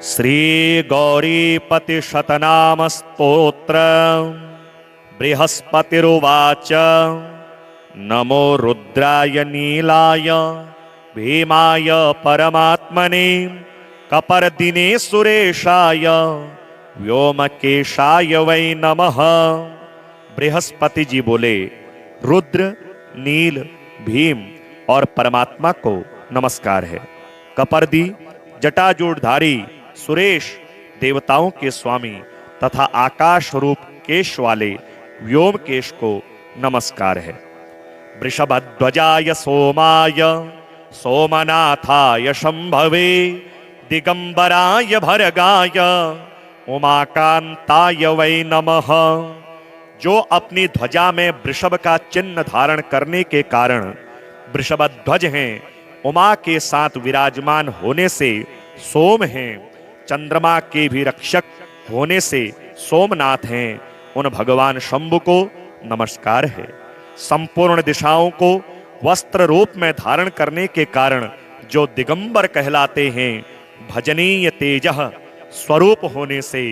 श्री गौरीपति शतनाम स्तोत्र। बृहस्पतिरुवाच नमो रुद्राय नीलाय भीमाय परमात्मने कपर्दिने सुरेशाय व्योमकेशाय वै नमः। बृहस्पति जी बोले, रुद्र, नील, भीम और परमात्मा को नमस्कार है। कपर्दी जटाजूढ़धारी सुरेश देवताओं के स्वामी तथा आकाश रूप केश वाले व्योमकेश को नमस्कार है। वृषभध्वजाय सोमाय सोमनाथाय शंभवे दिगंबराय भरगाय उमाकांताय वै नमः। जो अपनी ध्वजा में वृषभ का चिन्ह धारण करने के कारण वृषभध्वज हैं, उमा के साथ विराजमान होने से सोम हैं, चंद्रमा के भी रक्षक होने से सोमनाथ हैं, उन भगवान शंभु को नमस्कार है। संपूर्ण दिशाओं को वस्त्र रूप में धारण करने के कारण जो दिगंबर कहलाते हैं, भजनीय तेजः स्वरूप होने से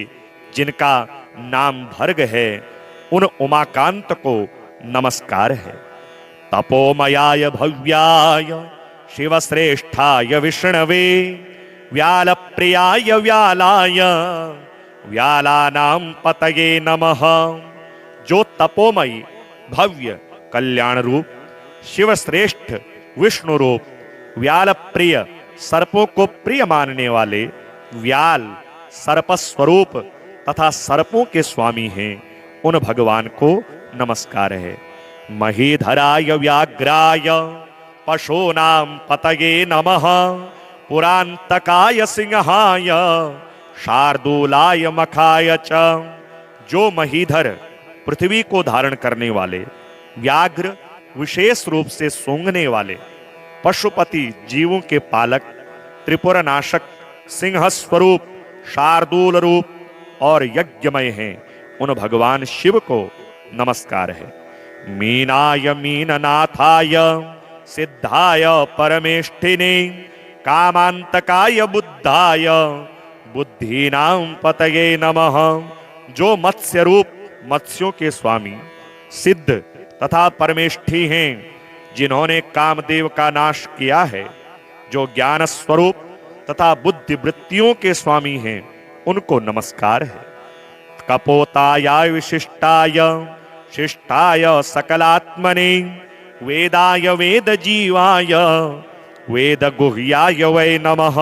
जिनका नाम भर्ग है, उन उमाकांत को नमस्कार है। तपोमयाय भव्याय शिवश्रेष्ठाय विष्णवे व्यालप्रियाय व्यालाय व्यालानां पतये नमः। जो तपोमयी भव्य कल्याण रूप शिवश्रेष्ठ विष्णु रूप व्याल प्रिय सर्पों को प्रिय मानने वाले व्याल सर्प स्वरूप तथा सर्पों के स्वामी हैं, उन भगवान को नमस्कार है। महीधराय व्याघ्राय पशूनां पतये नमः। पुरांतकाय सिंहाय शार्दूलाय मखाय च। जो महीधर पृथ्वी को धारण करने वाले, व्याघ्र विशेष रूप से सूंघने वाले, पशुपति जीवों के पालक, त्रिपुरनाशक, सिंह स्वरूप, शार्दूल रूप और यज्ञमय हैं, उन भगवान शिव को नमस्कार है। मीनाय मीननाथाय सिद्धाय परमेष्ठिने कामांतकाय बुद्धाय बुद्धीनां पतये नमः। जो मत्स्य रूप मत्स्यों के स्वामी, सिद्ध तथा परमेष्ठी हैं, जिन्होंने कामदेव का नाश किया है, जो ज्ञान स्वरूप तथा बुद्धि वृत्तियों के स्वामी हैं, उनको नमस्कार है। कपोताय विशिष्टाय शिष्टाय सकलात्मने वेदाय वेद जीवाय वेद गुह्याय वै नमः।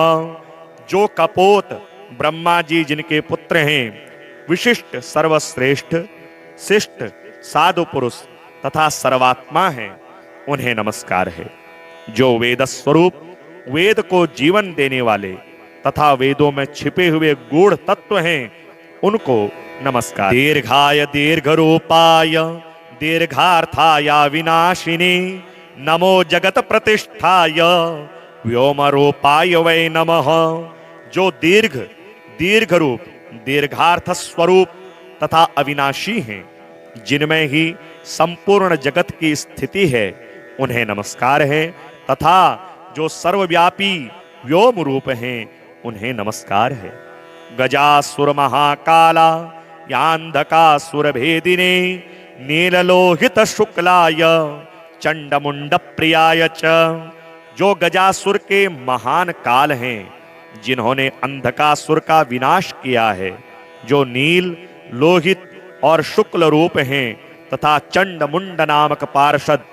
जो कपोत ब्रह्मा जी जिनके पुत्र हैं, विशिष्ट सर्वश्रेष्ठ शिष्ट साधु पुरुष तथा सर्वात्मा हैं, उन्हें नमस्कार है। जो वेद स्वरूप वेद को जीवन देने वाले तथा वेदों में छिपे हुए गूढ़ तत्व हैं, उनको नमस्कार। दीर्घाय दीर्घ रूपाय दीर्घार्थाय विनाशिने नमो जगत प्रतिष्ठाय व्योम रूपाय वै नमः। जो दीर्घ रूप दीर्घार्थ स्वरूप तथा अविनाशी हैं, जिनमें ही संपूर्ण जगत की स्थिति है, उन्हें नमस्कार है। तथा जो सर्वव्यापी व्योम रूप हैं, उन्हें नमस्कार है। गजासुर महाकाला यांधकासुर भेदिने नीललोहित शुक्लाय चंडमुंड प्रियाय च। जो गजासुर के महान काल हैं, जिन्होंने अंधकासुर का विनाश किया है, जो नील लोहित और शुक्ल रूप हैं तथा चंडमुंड नामक पार्षद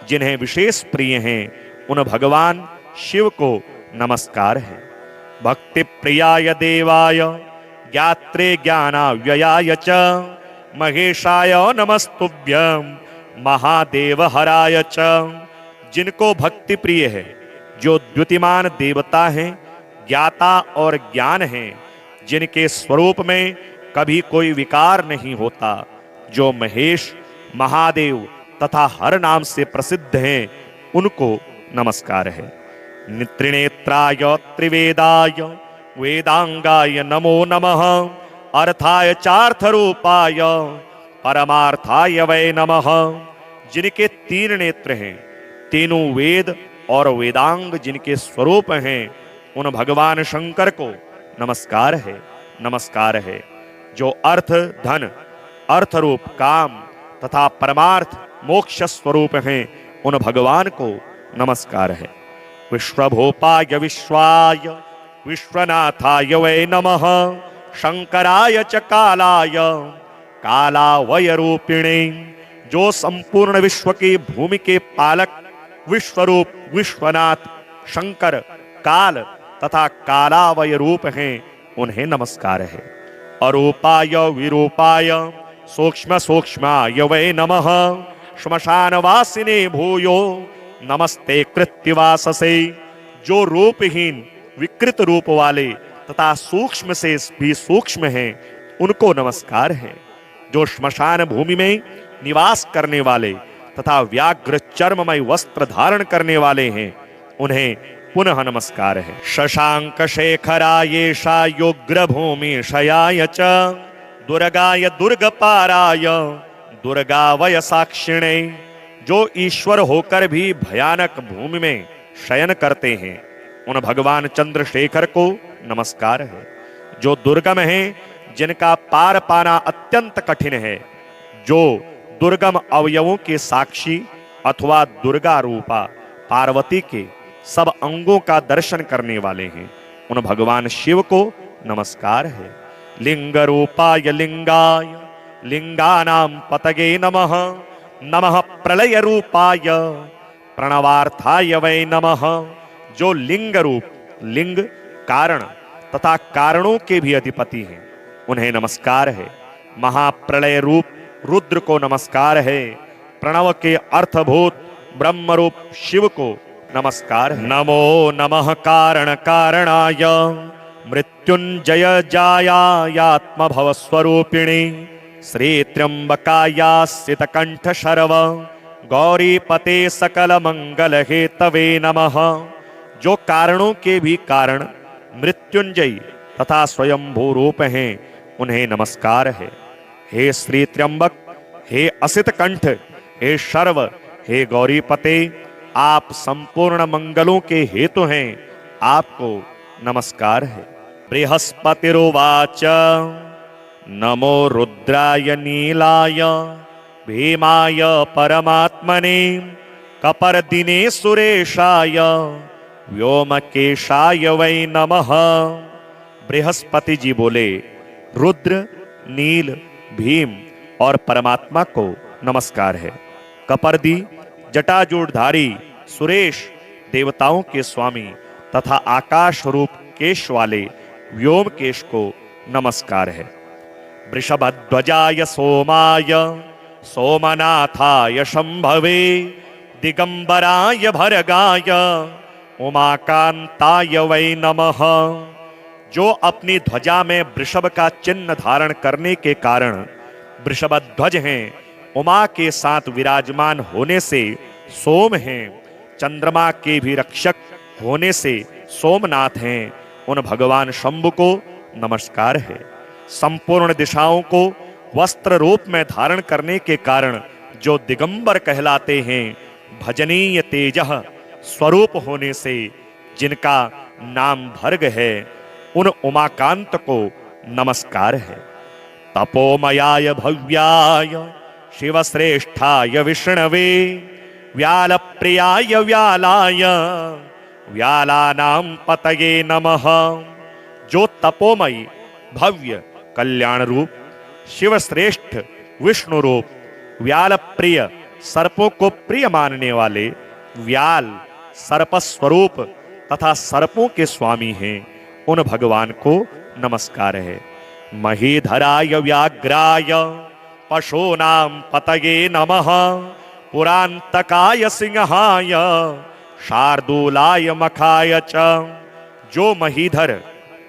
जिन्हें विशेष प्रिय हैं, उन भगवान शिव को नमस्कार है। भक्ति प्रियाय देवाय ज्ञात्रे ज्ञानाव्ययाय च महेशाय नमस्तुभ्यं महादेव हराय च। जिनको भक्ति प्रिय है, जो द्युतिमान देवता हैं, ज्ञाता और ज्ञान हैं, जिनके स्वरूप में कभी कोई विकार नहीं होता, जो महेश महादेव तथा हर नाम से प्रसिद्ध हैं, उनको नमस्कार है। त्रिनेत्राय त्रिवेदाय वेदांगाय नमो नमः। अर्थाय चार्थ रूपाय परमार्थाय वै नमः। जिनके तीन नेत्र हैं, तीनों वेद और वेदांग जिनके स्वरूप हैं, उन भगवान शंकर को नमस्कार है, नमस्कार है। जो अर्थ धन, अर्थ रूप काम तथा परमार्थ मोक्ष स्वरूप हैं, उन भगवान को नमस्कार है। विश्वभूपाय विश्वाय विश्वनाथाय वै नमः, शंकराय च कालाय कालावय रूपिणे। जो संपूर्ण विश्व के भूमि के पालक विश्वरूप विश्वनाथ शंकर काल तथा कालावय रूप हैं, उन्हें नमस्कार है। अरूपाय विरूपाय सूक्ष्म सूक्ष्माय वै नमः, श्मशानवासिने भूयो नमस्ते कृत्तिवाससे। जो रूपहीन विकृत रूप वाले तथा सूक्ष्म से भी सूक्ष्म हैं, उनको नमस्कार है। जो श्मशान भूमि में निवास करने वाले तथा व्याघ्र चर्ममय वस्त्र धारण करने वाले हैं, उन्हें पुनः नमस्कार है। शशांक शेखरायेषा योग्र भूमि शयाय च, दुर्गाय दुर्गपाराय दुर्गावय साक्षिणे। जो ईश्वर होकर भी भयानक भूमि में शयन करते हैं, उन भगवान चंद्रशेखर को नमस्कार है। जो दुर्गम हैं, जिनका पार पाना अत्यंत कठिन है, जो दुर्गम अवयवों के साक्षी अथवा दुर्गा रूपा पार्वती के सब अंगों का दर्शन करने वाले हैं, उन भगवान शिव को नमस्कार है। लिंग रूपाय लिंगाय लिंगानां पतगे नमः, नमः प्रलय रूपाय प्रणवार्थाय वै नमः। जो लिंग रूप लिंग कारण तथा कारणों के भी अधिपति हैं, उन्हें नमस्कार है। महाप्रलय रूप रुद्र को नमस्कार है। प्रणव के अर्थभूत ब्रह्म रूप शिव को नमस्कार है। नमो नमः कारण कारणाय मृत्युंजय जायात्म भव स्वरूपिणी, श्री त्र्यंबकायासित कंठ शर्व गौरीपते सकल मंगल हेतवे नमः। जो कारणों के भी कारण मृत्युंजयी तथा स्वयंभू रूप हैं, उन्हें नमस्कार है। हे श्री त्र्यंबक, हे असित कंठ, हे शर्व, हे गौरीपते, आप संपूर्ण मंगलों के हेतु हैं, आपको नमस्कार है। बृहस्पतिरुवाच नमो रुद्राय नीलाय भीमाय परमात्मने, कपर्दिने सुरेशाय व्योमकेशाय वै नमः। बृहस्पति जी बोले, रुद्र, नील, भीम और परमात्मा को नमस्कार है। कपर्दी जटाजूढ़धारी सुरेश देवताओं के स्वामी तथा आकाश रूप केश वाले व्योमकेश को नमस्कार है। वृषभध्वजाय सोमाय सोमनाथाय शंभवे, दिगंबराय भरगाय उमाकांताय वै नमः। जो अपनी ध्वजा में वृषभ का चिन्ह धारण करने के कारण वृषभध्वज हैं, उमा के साथ विराजमान होने से सोम हैं, चंद्रमा के भी रक्षक होने से सोमनाथ हैं, उन भगवान शंभु को नमस्कार है। संपूर्ण दिशाओं को वस्त्र रूप में धारण करने के कारण जो दिगंबर कहलाते हैं, भजनीय तेजः स्वरूप होने से जिनका नाम भर्ग है, उन उमाकांत को नमस्कार है। तपोमयाय भव्याय शिवश्रेष्ठाय विष्णवे, व्याल प्रियाय व्यालाय व्यालानां पतये नमः। जो तपोमयी भव्य कल्याण रूप शिवश्रेष्ठ विष्णु रूप व्याल प्रिय सर्पों को प्रिय मानने वाले व्याल सर्प स्वरूप तथा सर्पों के स्वामी हैं, उन भगवान को नमस्कार है। महीधराय व्याघ्राय पशूनां पतये नमः, पुरांतकाय सिंहाय शार्दूलाय मखाय च। जो महीधर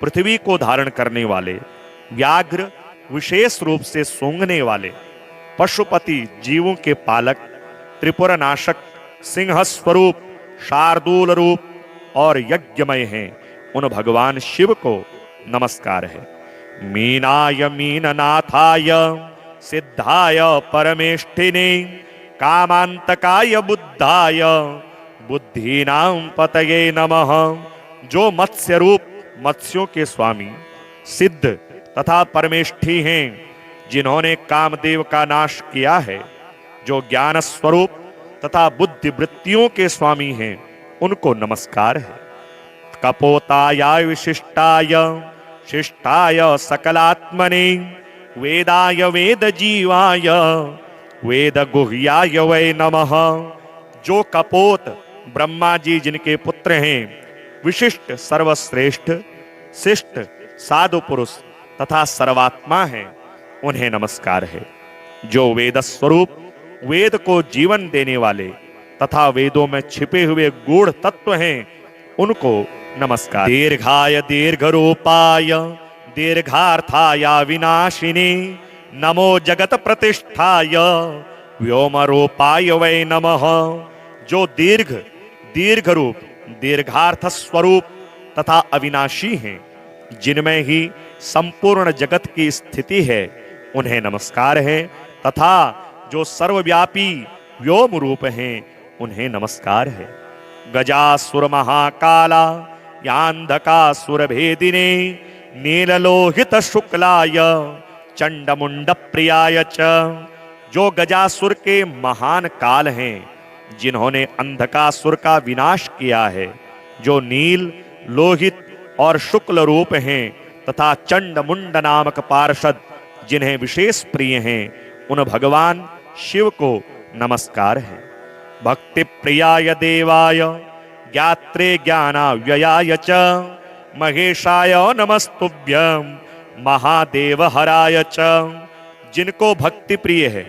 पृथ्वी को धारण करने वाले, व्याघ्र विशेष रूप से सूंघने वाले, पशुपति जीवों के पालक, त्रिपुरनाशक, सिंह स्वरूप, शार्दूल रूप और यज्ञमय हैं, उन भगवान शिव को नमस्कार है। मीनाय मीननाथाय सिद्धाय परमेष्ठिने, कामांतकाय बुद्धाय बुद्धीनां पतये नमः। जो मत्स्य रूप मत्स्यों के स्वामी, सिद्ध तथा परमेष्ठी हैं, जिन्होंने कामदेव का नाश किया है, जो ज्ञान स्वरूप तथा बुद्धि वृत्तियों के स्वामी हैं, उनको नमस्कार है। कपोताय विशिष्टाय शिष्टाय सकलात्मने वेदाय वेद जीवाय वेद गुह्याय वै नमः। जो कपोत ब्रह्मा जी जिनके पुत्र हैं, विशिष्ट सर्वश्रेष्ठ शिष्ट साधु पुरुष तथा सर्वात्मा हैं, उन्हें नमस्कार है। जो वेद स्वरूप वेद को जीवन देने वाले तथा वेदों में छिपे हुए गूढ़ तत्व हैं, उनको नमस्कार। दीर्घाय दीर्घ रूपाय दीर्घार्थाय विनाशिने नमो जगत प्रतिष्ठाय व्योम रूपाय वै नमः। जो दीर्घ रूप दीर्घार्थ स्वरूप तथा अविनाशी हैं, जिनमें ही संपूर्ण जगत की स्थिति है, उन्हें नमस्कार है। तथा जो सर्वव्यापी व्योम रूप हैं, उन्हें नमस्कार है। गजासुर महाकाला यांधकासुर भेदिने नीललोहित शुक्लाय चंडमुंड प्रियाय च। जो गजासुर के महान काल हैं, जिन्होंने अंधकासुर का विनाश किया है, जो नील लोहित और शुक्ल रूप हैं, तथा चंडमुंड नामक पार्षद जिन्हें विशेष प्रिय हैं, उन भगवान शिव को नमस्कार है। भक्ति प्रियाय देवाय ज्ञात्रे ज्ञानाव्ययाय च महेशाय नमस्तुभ्यं महादेव हराय च। जिनको भक्ति प्रिय है,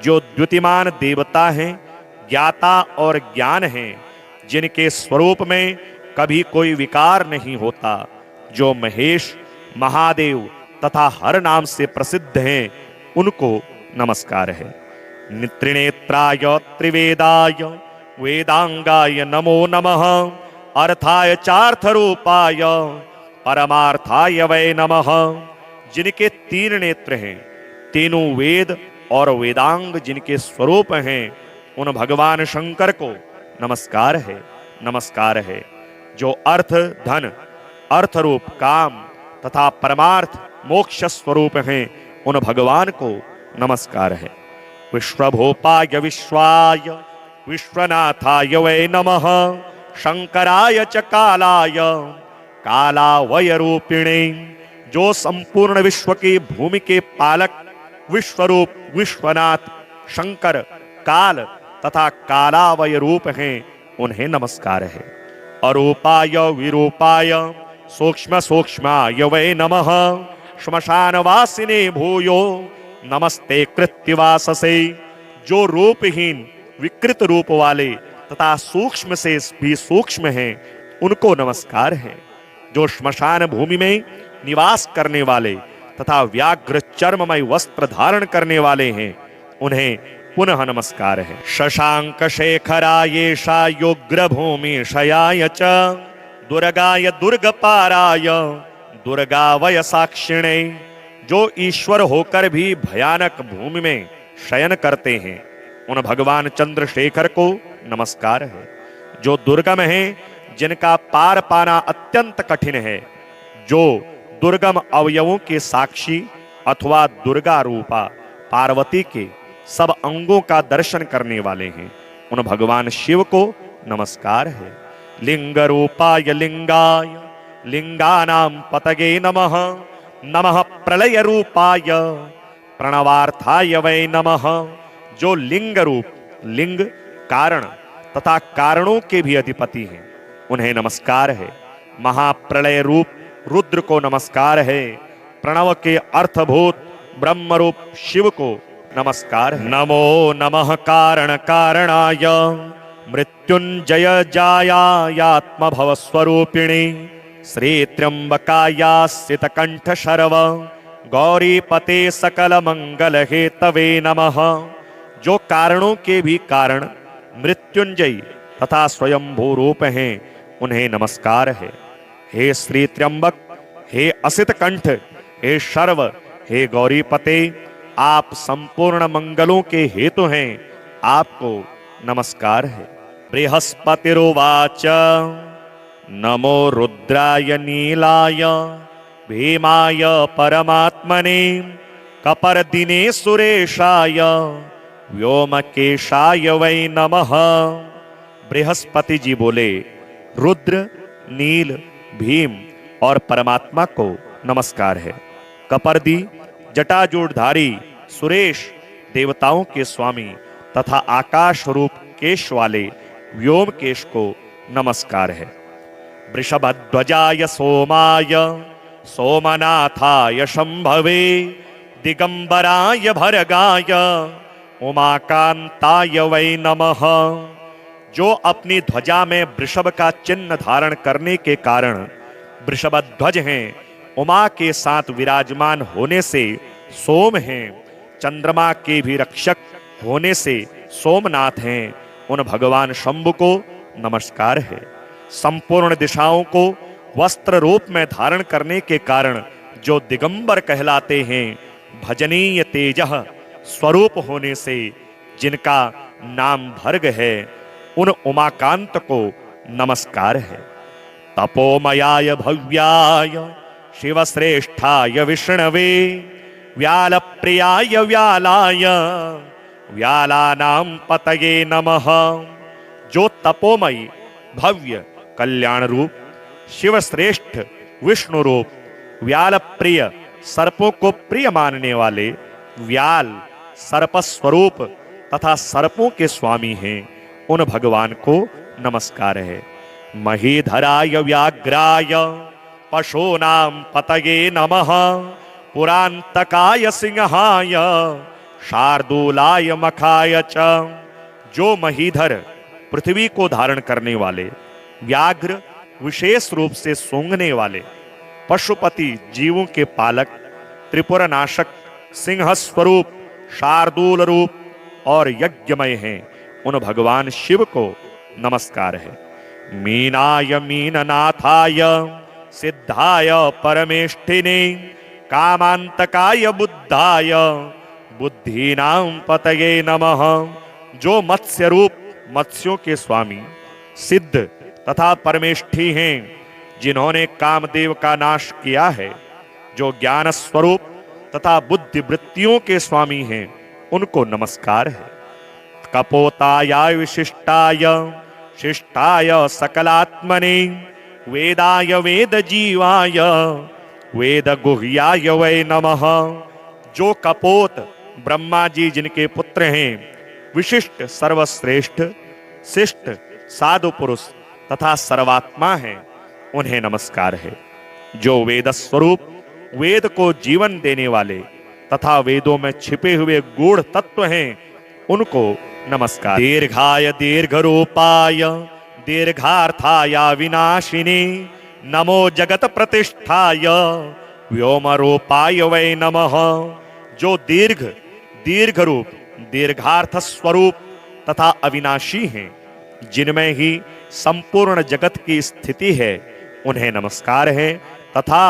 जो द्युतिमान देवता हैं, ज्ञाता और ज्ञान हैं, जिनके स्वरूप में कभी कोई विकार नहीं होता, जो महेश महादेव तथा हर नाम से प्रसिद्ध हैं, उनको नमस्कार है। त्रिनेत्राय त्रिवेदाय वेदांगाय नमो नमः। अर्थाय चार्थ रूपाय परमार्थाय वै नमः। जिनके तीन नेत्र हैं, तीनों वेद और वेदांग जिनके स्वरूप हैं, उन भगवान शंकर को नमस्कार है, नमस्कार है। जो अर्थ धन अर्थ रूप काम तथा परमार्थ मोक्ष स्वरूप हैं, उन भगवान को नमस्कार है। विश्वभूपाय विश्वाय विश्वनाथाय वै नमः। शंकराय च कालाय कालावय रूपिणे। जो संपूर्ण विश्व की भूमि के पालक विश्वरूप विश्वनाथ शंकर काल तथा कालावय रूप हैं, उन्हें नमस्कार है। अरूपाय विरूपाय सूक्ष्म सूक्ष्माय वै नमः। श्मशानवासिने भूयो नमस्ते कृत्यवाससे। जो रूपहीन विकृत रूप वाले तथा सूक्ष्म से भी सूक्ष्म हैं, उनको नमस्कार है। जो श्मशान भूमि में निवास करने वाले तथा व्याघ्र चर्ममय वस्त्र धारण करने वाले हैं, उन्हें पुनः नमस्कार है। शशांक शेखरायेषा योग्र भूमि शयाय च दुर्गाय दुर्गपाराय दुर्गावय साक्षिणे। जो ईश्वर होकर भी भयानक भूमि में शयन करते हैं, उन भगवान चंद्रशेखर को नमस्कार है। जो दुर्गम हैं, जिनका पार पाना अत्यंत कठिन है, जो दुर्गम अवयवों के साक्षी अथवा दुर्गा रूपा पार्वती के सब अंगों का दर्शन करने वाले हैं, उन भगवान शिव को नमस्कार है। लिंग रूपाय लिंगाय लिंगानां पतगे नमः। नमः प्रलय रूपाय प्रणवार्थाय वै नमः। जो लिंग रूप लिंग कारण तथा कारणों के भी अधिपति हैं, उन्हें नमस्कार है। महाप्रलय रूप रुद्र को नमस्कार है। प्रणव के अर्थभूत ब्रह्म रूप शिव को नमस्कार है। नमो नमः कारण कारणाय मृत्युंजय जायात्म भव स्वरूपिणी श्री त्र्यंबकायासित कंठ शर्व गौरी पते सकल मंगल हेतवे नमः। जो कारणों के भी कारण मृत्युंजयी तथा स्वयंभू रूप हैं, उन्हें नमस्कार है। हे श्री त्र्यंबक, हे असित कंठ, हे शर्व, हे गौरीपते, आप संपूर्ण मंगलों के हेतु हैं, आपको नमस्कार है। बृहस्पतिरुवाच नमो रुद्राय नीलाय भीमाय परमात्मने कपर्दिने सुरेशाय व्योमकेशाय वै नमः। बृहस्पति जी बोले, रुद्र, नील, भीम और परमात्मा को नमस्कार है। कपर्दी जटाजूढ़धारी सुरेश देवताओं के स्वामी तथा आकाश रूप केश वाले व्योमकेश को नमस्कार है। वृषभध्वजाय सोमाय सोमनाथाय शंभवे दिगंबराय भरगाय उमाकांताय वै नमः। जो अपनी ध्वजा में वृषभ का चिन्ह धारण करने के कारण वृषभध्वज हैं, उमा के साथ विराजमान होने से सोम हैं, चंद्रमा के भी रक्षक होने से सोमनाथ हैं, उन भगवान शंभु को नमस्कार है। संपूर्ण दिशाओं को वस्त्र रूप में धारण करने के कारण जो दिगंबर कहलाते हैं, भजनीय तेजः स्वरूप होने से जिनका नाम भर्ग है, उन उमाकांत को नमस्कार है। तपोमयाय भव्याय शिवश्रेष्ठाय विष्णवे व्यालप्रियाय व्यालाय व्यालानां पतये नमः। जो तपोमयी भव्य कल्याण रूप, शिवश्रेष्ठ विष्णु रूप, व्याल प्रिय सर्पों को प्रिय मानने वाले व्याल सर्प स्वरूप तथा सर्पों के स्वामी हैं, उन भगवान को नमस्कार है। महीधराय व्याघ्राय पशूनां पतये नमः। पुरांतकाय सिंहाय शार्दूलाय मखाय च। जो महीधर पृथ्वी को धारण करने वाले, व्याघ्र विशेष रूप से सूंघने वाले, पशुपति जीवों के पालक, त्रिपुरनाशक, सिंह स्वरूप, शार्दूल रूप और यज्ञमय हैं, उन भगवान शिव को नमस्कार है। मीनाय मीननाथाय सिद्धाय परमेष्ठिने कामांतकाय बुद्धाय बुद्धीनां पतये नमः। जो मत्स्य रूप मत्स्यों के स्वामी, सिद्ध तथा परमेष्ठी हैं, जिन्होंने कामदेव का नाश किया है, जो ज्ञान स्वरूप तथा बुद्धि वृत्तियों के स्वामी हैं, उनको नमस्कार है। कपोताय विशिष्टाय शिष्टाय सकलात्मने वेदाय वेद जीवाय वेद गुह्याय वै नमः। जो कपोत ब्रह्मा जी जिनके पुत्र हैं, विशिष्ट सर्वश्रेष्ठ शिष्ट साधु पुरुष तथा सर्वात्मा हैं, उन्हें नमस्कार है। जो वेद स्वरूप वेद को जीवन देने वाले तथा वेदों में छिपे हुए गूढ़ तत्व हैं, उनको नमस्कार। दीर्घाय दीर्घ रूपाय दीर्घार्थाय विनाशिने नमो जगत प्रतिष्ठाय व्योम रूपाय वै नमः। जो दीर्घ रूप दीर्घार्थ स्वरूप तथा अविनाशी हैं, जिनमें ही संपूर्ण जगत की स्थिति है, उन्हें नमस्कार है। तथा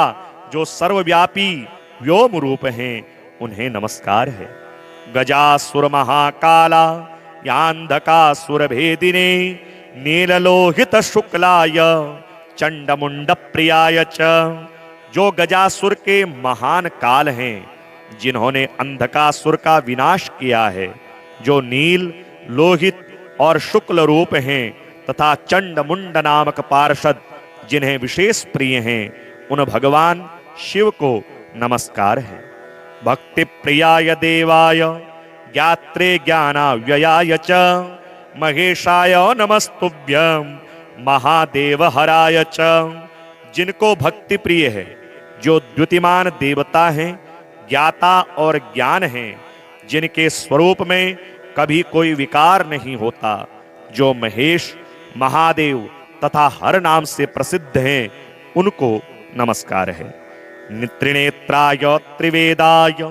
जो सर्वव्यापी व्योम रूप हैं, उन्हें नमस्कार है। गजासुर महाकाला यांधकासुर भेदिने नीललोहित शुक्लाय चंडमुंड प्रियाय च। जो गजासुर के महान काल हैं, जिन्होंने अंधकासुर का विनाश किया है, जो नील लोहित और शुक्ल रूप हैं तथा चंडमुंड नामक पार्षद जिन्हें विशेष प्रिय हैं, उन भगवान शिव को नमस्कार है। भक्ति प्रियाय देवाय ज्ञात्रे ज्ञानाव्ययाय च महेशाय नमस्तुभ्यं महादेव हराय च। जिनको भक्ति प्रिय है, जो द्युतिमान देवता हैं, ज्ञाता और ज्ञान हैं, जिनके स्वरूप में कभी कोई विकार नहीं होता, जो महेश महादेव तथा हर नाम से प्रसिद्ध हैं, उनको नमस्कार है। त्रिनेत्राय त्रिवेदाय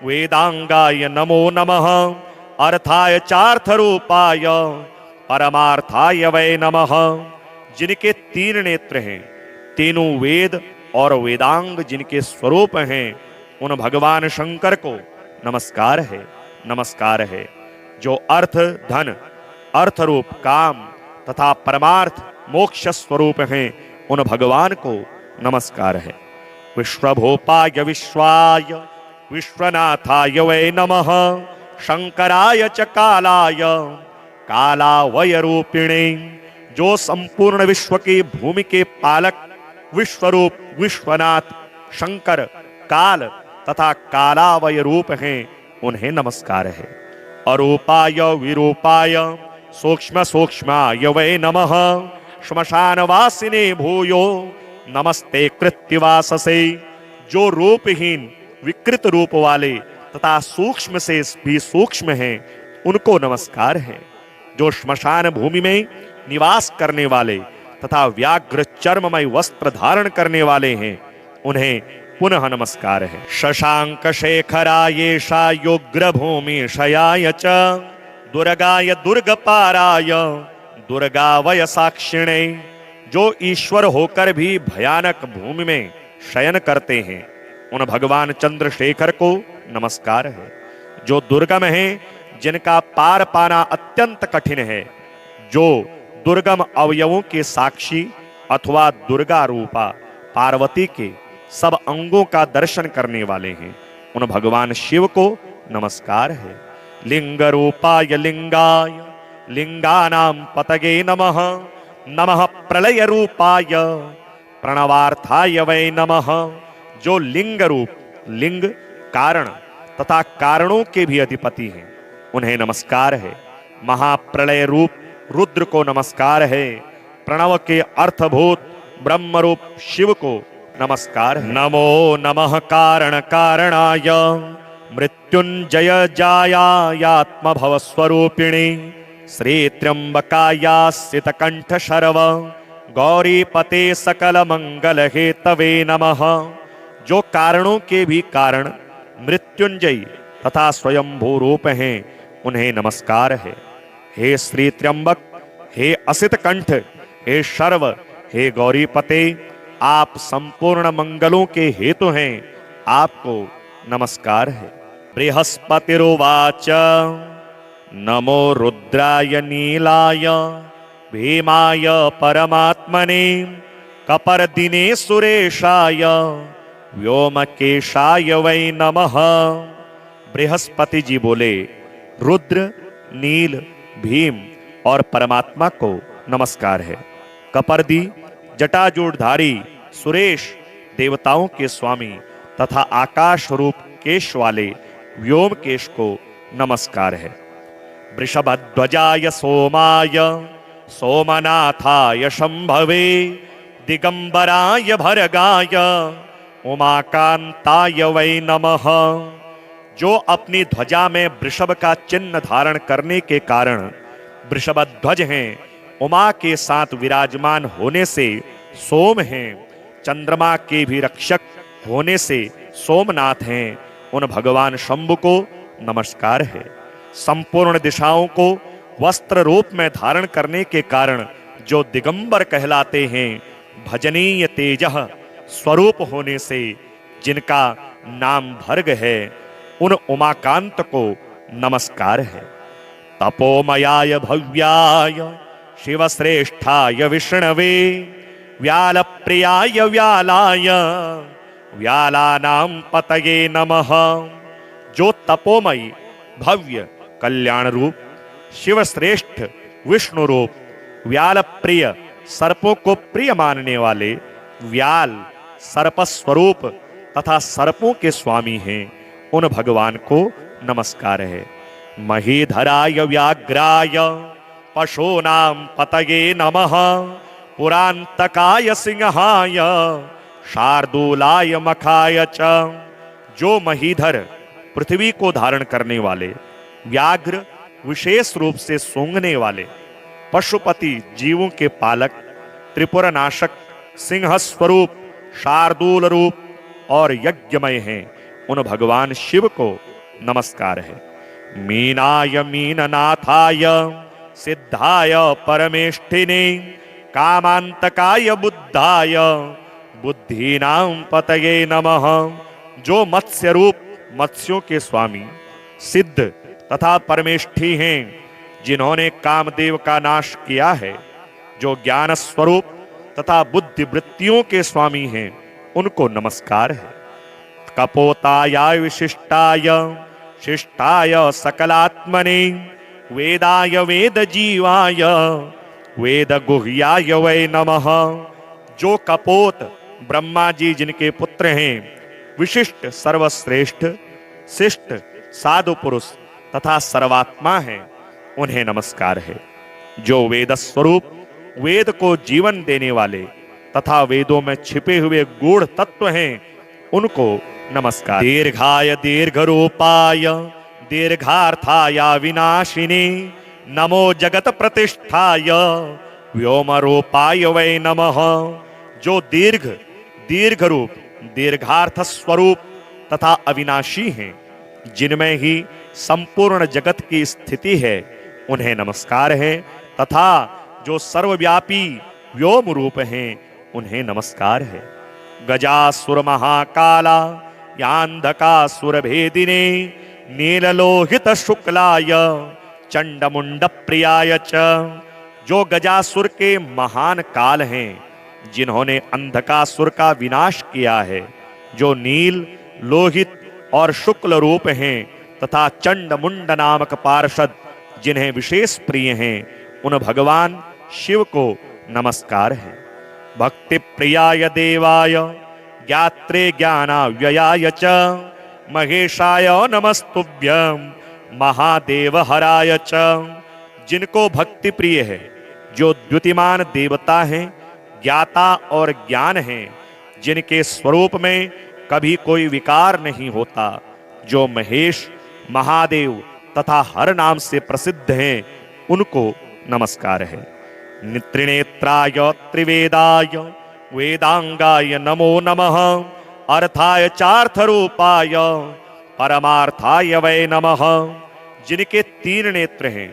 वेदांगाय नमो नमः। अर्थाय चार्थ रूपाय परमार्थाय वै नमः। जिनके तीन नेत्र हैं, तीनों वेद और वेदांग जिनके स्वरूप हैं, उन भगवान शंकर को नमस्कार है, नमस्कार है। जो अर्थ धन, अर्थ रूप काम तथा परमार्थ मोक्ष स्वरूप हैं, उन भगवान को नमस्कार है। विश्वभूपाय विश्वाय विश्वनाथाय वै नमः, शंकराय च कालाय कालावय रूपिणे। जो संपूर्ण विश्व की भूमि के पालक विश्वरूप विश्वनाथ शंकर काल तथा कालावय रूप हैं, उन्हें नमस्कार है। अरूपाय विरूपाय सूक्ष्म सूक्ष्माय वै नमः, श्मशानवासिने भूयो नमस्ते कृत्तिवाससे। जो रूपहीन विकृत रूप वाले तथा सूक्ष्म से भी सूक्ष्म हैं, उनको नमस्कार है। जो श्मशान भूमि में निवास करने वाले तथा व्याघ्र चर्ममय वस्त्र धारण करने वाले हैं, उन्हें पुनः नमस्कार है। शशांक शेखरायेषा योग्र भूमि शयाय च, दुर्गाय दुर्गपाराय दुर्गावय साक्षिणे। जो ईश्वर होकर भी भयानक भूमि में शयन करते हैं, उन भगवान चंद्रशेखर को नमस्कार है। जो दुर्गम हैं, जिनका पार पाना अत्यंत कठिन है, जो दुर्गम अवयवों के साक्षी अथवा दुर्गा रूपा पार्वती के सब अंगों का दर्शन करने वाले हैं, उन भगवान शिव को नमस्कार है। लिंग रूपाय लिंगाय लिंगानां पतगे नमः, नमः प्रलय रूपाय प्रणवार्थाय वै नमः। जो लिंग रूप लिंग कारण तथा कारणों के भी अधिपति हैं, उन्हें नमस्कार है। महाप्रलय रूप रुद्र को नमस्कार है। प्रणव के अर्थभूत ब्रह्म रूप शिव को नमस्कार है। नमो नमः कारण कारणाय मृत्युंजय जायात्म भव स्वरूपिणी, श्री त्र्यंबकायास्थित कंठ शर्व गौरी पते सकल मंगल हेतवे नमः। जो कारणों के भी कारण मृत्युंजयी तथा स्वयंभू रूप हैं, उन्हें नमस्कार है। हे श्री त्र्यंबक, हे असित कंठ, हे शर्व, हे गौरीपते, आप संपूर्ण मंगलों के हेतु हैं, आपको नमस्कार है। बृहस्पतिरुवाच नमो रुद्राय नीलाय भीमाय परमात्मने, कपर्दिने सुरेशाय व्योमकेशाय वै नमः। बृहस्पति जी बोले, रुद्र, नील, भीम और परमात्मा को नमस्कार है। कपर्दी जटाजूढ़धारी सुरेश देवताओं के स्वामी तथा आकाश रूप केश वाले व्योमकेश को नमस्कार है। वृषभध्वजाय सोमाय सोमनाथाय शंभवे, दिगंबराय भरगाय उमाकांताय वै नमः। जो अपनी ध्वजा में वृषभ का चिन्ह धारण करने के कारण वृषभध्वज हैं, उमा के साथ विराजमान होने से सोम हैं, चंद्रमा के भी रक्षक होने से सोमनाथ हैं, उन भगवान शंभु को नमस्कार है। संपूर्ण दिशाओं को वस्त्र रूप में धारण करने के कारण जो दिगंबर कहलाते हैं, भजनीय तेजः स्वरूप होने से जिनका नाम भर्ग है, उन उमाकांत को नमस्कार है। तपोमयाय भव्याय शिवश्रेष्ठाय विष्णवे, व्याल प्रियाय व्यालाय व्यालानां पतये नमः। जो तपोमयी भव्य कल्याण रूप शिवश्रेष्ठ विष्णु रूप व्याल प्रिय सर्पों को प्रिय मानने वाले व्याल सर्प स्वरूप तथा सर्पों के स्वामी हैं, उन भगवान को नमस्कार है। महीधराय व्याघ्राय पशूनां पतये नमः, पुरांतकाय सिंहाय शार्दूलाय मखाय च। जो महीधर पृथ्वी को धारण करने वाले, व्याघ्र विशेष रूप से सूंघने वाले, पशुपति जीवों के पालक, त्रिपुरनाशक, सिंह स्वरूप, शार्दूल रूप और यज्ञमय हैं, उन भगवान शिव को नमस्कार है। मीनाय मीननाथाय सिद्धाय परमेष्ठिने, कामांतकाय बुद्धाय बुद्धीनां पतये नमः। जो मत्स्य रूप मत्स्यों के स्वामी, सिद्ध तथा परमेष्ठी हैं, जिन्होंने कामदेव का नाश किया है, जो ज्ञान स्वरूप तथा बुद्धि वृत्तियों के स्वामी हैं, उनको नमस्कार है। कपोताय विशिष्टाय शिष्टाय सकलात्मने वेदाय वेद जीवाय वेद गुह्याय वै नमः। जो कपोत ब्रह्मा जी जिनके पुत्र हैं, विशिष्ट सर्वश्रेष्ठ शिष्ट साधु पुरुष तथा सर्वात्मा हैं, उन्हें नमस्कार है। जो वेद स्वरूप वेद को जीवन देने वाले तथा वेदों में छिपे हुए गूढ़ तत्व हैं, उनको नमस्कार। दीर्घाय दीर्घ रूपाय दीर्घार्थाय विनाशिने नमो जगत प्रतिष्ठाय व्योम रूपाय वै नमः। जो दीर्घ रूप दीर्घार्थ स्वरूप तथा अविनाशी हैं, जिनमें ही संपूर्ण जगत की स्थिति है, उन्हें नमस्कार है। तथा जो सर्वव्यापी व्योम रूप हैं, उन्हें नमस्कार है। गजासुर महाकाला यांधकासुर भेदिने नीललोहित शुक्लाय चंडमुंड प्रियाय च। जो गजासुर के महान काल हैं, जिन्होंने अंधकासुर का विनाश किया है, जो नील लोहित और शुक्ल रूप हैं तथा चंडमुंड नामक पार्षद जिन्हें विशेष प्रिय हैं, उन भगवान शिव को नमस्कार है। भक्ति प्रियाय देवाय ज्ञात्रे ज्ञानाव्ययाय च महेशाय नमस्तुभ्यं महादेव हराय च। जिनको भक्ति प्रिय है, जो द्युतिमान देवता हैं, ज्ञाता और ज्ञान हैं, जिनके स्वरूप में कभी कोई विकार नहीं होता, जो महेश महादेव तथा हर नाम से प्रसिद्ध हैं, उनको नमस्कार है। त्रिनेत्राय त्रिवेदाय वेदांगाय नमो नमः अर्थाय चार्थ रूपाय परमार्थाय वै नमः। जिनके तीन नेत्र हैं,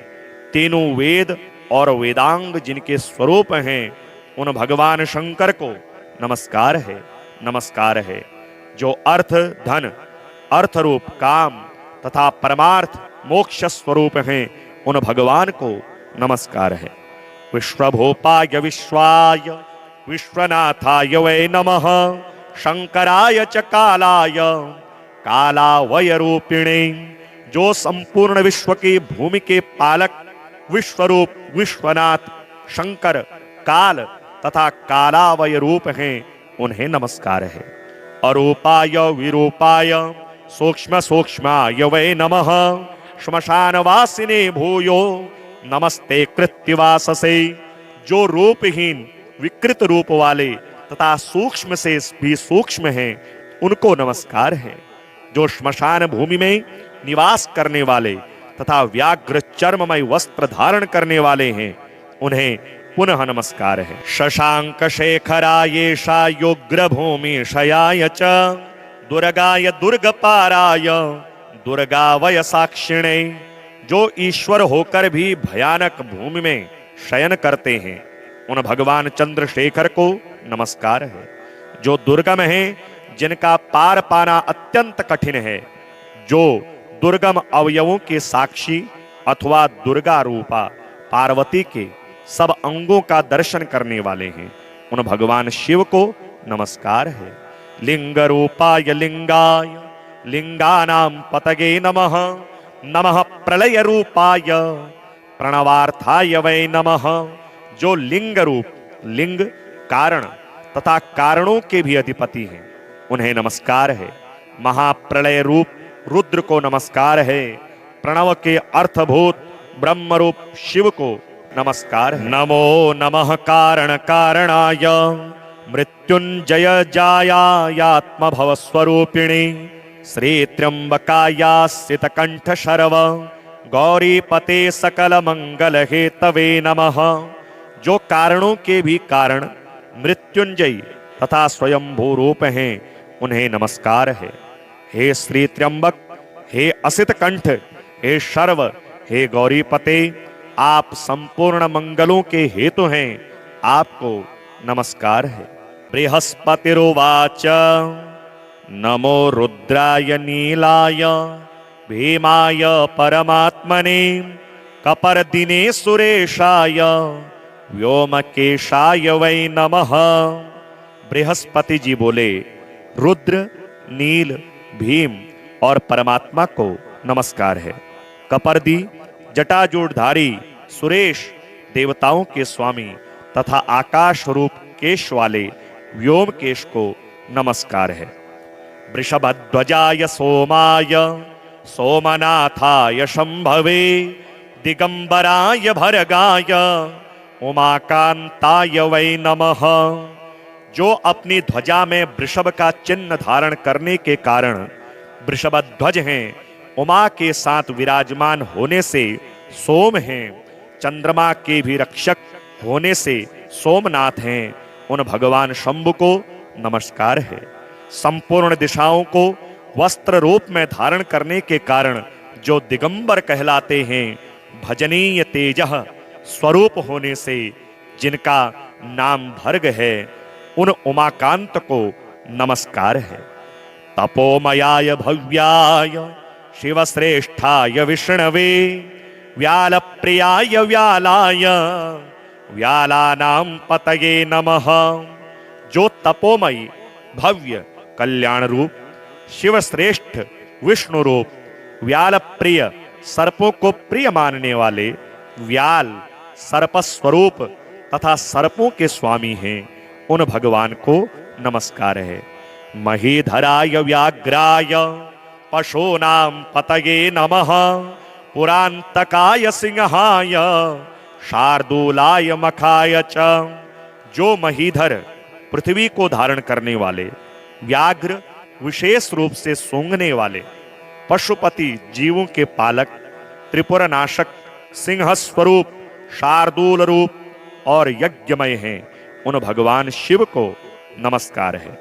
तीनों वेद और वेदांग जिनके स्वरूप हैं, उन भगवान शंकर को नमस्कार है, नमस्कार है। जो अर्थ धन अर्थ रूप काम तथा परमार्थ मोक्ष स्वरूप हैं, उन भगवान को नमस्कार है। विश्वभूपाय विश्वाय विश्वनाथाय वै नमः शंकराय च कालाय कालावय रूपिणे। जो संपूर्ण विश्व की भूमि के पालक विश्वरूप विश्वनाथ शंकर काल तथा कालावय रूप हैं, उन्हें नमस्कार है। अरूपाय विरूपाय सूक्ष्म सूक्ष्माय वै नमः श्मशान वासिने भूयो नमस्ते कृत्यवाससे। जो रूपहीन विकृत रूप वाले तथा सूक्ष्म से भी सूक्ष्म हैं, उनको नमस्कार है। जो श्मशान भूमि में निवास करने वाले तथा व्याघ्र चर्ममय वस्त्र धारण करने वाले हैं, उन्हें पुनः नमस्कार है। शशांक शेखरायेषा योग्र भूमि शयाय च दुर्गाय दुर्गपाराय दुर्गावय साक्षिणे। जो ईश्वर होकर भी भयानक भूमि में शयन करते हैं, उन भगवान चंद्रशेखर को नमस्कार है। जो दुर्गम हैं, जिनका पार पाना अत्यंत कठिन है, जो दुर्गम अवयवों के साक्षी अथवा दुर्गा रूपा पार्वती के सब अंगों का दर्शन करने वाले हैं, उन भगवान शिव को नमस्कार है। लिंग रूपाय लिंगाय लिंगानां पतगे नमः नमः प्रलय रूपाय प्रणवार्थाय वै नमः। जो लिंग रूप लिंग कारण तथा कारणों के भी अधिपति हैं, उन्हें नमस्कार है। महाप्रलय रूप रुद्र को नमस्कार है। प्रणव के अर्थभूत ब्रह्म रूप शिव को नमस्कार है। नमो नमः कारण कारणाय मृत्युंजय जायात्म भव स्वरूपिणी श्री त्र्यंबकायासित कंठ शर्व गौरी पते सकल मंगल हेतवे नमः। जो कारणों के भी कारण मृत्युंजयी तथा स्वयंभू रूप हैं, उन्हें नमस्कार है। हे श्री त्र्यंबक, हे असित कंठ, हे शर्व, हे गौरीपते, आप संपूर्ण मंगलों के हेतु हैं, आपको नमस्कार है। बृहस्पतिरुवाच नमो रुद्राय नीलाय भीमाय परमात्मने कपर्दिने सुरेशाय व्योमकेशाय वै नमः। बृहस्पति जी बोले, रुद्र, नील, भीम और परमात्मा को नमस्कार है। कपर्दी, जटाजूटधारी सुरेश देवताओं के स्वामी तथा आकाश रूप केश वाले व्योमकेश को नमस्कार है। वृषभध्वजाय सोमाय सोमनाथाय शंभवे दिगंबराय भरगाय उमाकांताय वै नमः। जो अपनी ध्वजा में वृषभ का चिन्ह धारण करने के कारण वृषभध्वज हैं, उमा के साथ विराजमान होने से सोम हैं, चंद्रमा के भी रक्षक होने से सोमनाथ हैं, उन भगवान शंभु को नमस्कार है। संपूर्ण दिशाओं को वस्त्र रूप में धारण करने के कारण जो दिगंबर कहलाते हैं, भजनीय तेजः स्वरूप होने से जिनका नाम भर्ग है, उन उमाकांत को नमस्कार है। तपोमयाय भव्याय शिवश्रेष्ठाय विष्णवे व्याल प्रियाय व्यालाय व्यालानां पतये नमः। जो तपोमयी, भव्य, कल्याण रूप, शिवश्रेष्ठ, विष्णु रूप, व्याल प्रिय, सर्पों को प्रिय मानने वाले, व्याल, सर्प स्वरूप तथा सर्पों के स्वामी हैं, उन भगवान को नमस्कार है। महीधराय व्याघ्राय पशूनां पतये नमः। पुरांतकाय सिंहाय शार्दूलाय मखाय च। जो महीधर, पृथ्वी को धारण करने वाले, व्याघ्र, विशेष रूप से सूंघने वाले, पशुपति, जीवों के पालक, त्रिपुरनाशक, सिंह स्वरूप, शार्दूल रूप और यज्ञमय हैं, उन भगवान शिव को नमस्कार है।